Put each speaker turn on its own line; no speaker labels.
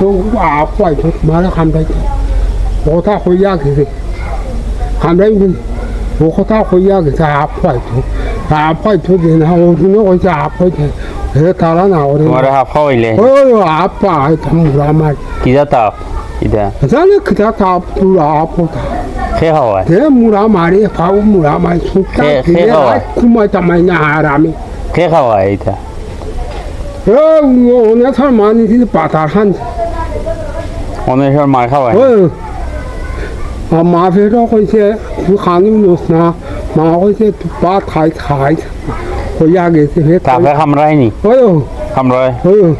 또 아빠 저 말을 한다. 오타 호이야기 한다면 오타 호이야기 자 아빠 저기나 오는 거 이제 아빠 제 따라 나오래.
তোমার হাফ খাওয়াইলে
아빠 정말
কি জাতা 이다
자네 그다 다 아빠다.
খেয়ে খাওয়ায়
대 무라 말이 바우 무라 말 숙다
해가
구마 담아냐 하라미.
খেয়ে খাওয়ায় এটা
오늘 사람이 이제 바다한
অনেক সময় মার খাওয়ায়
마페라고 이제 그 가능로스나 마고 이제 바 타이 타이 고야게 해.
ตาไปคำไรนี่
어유
คำไร
어유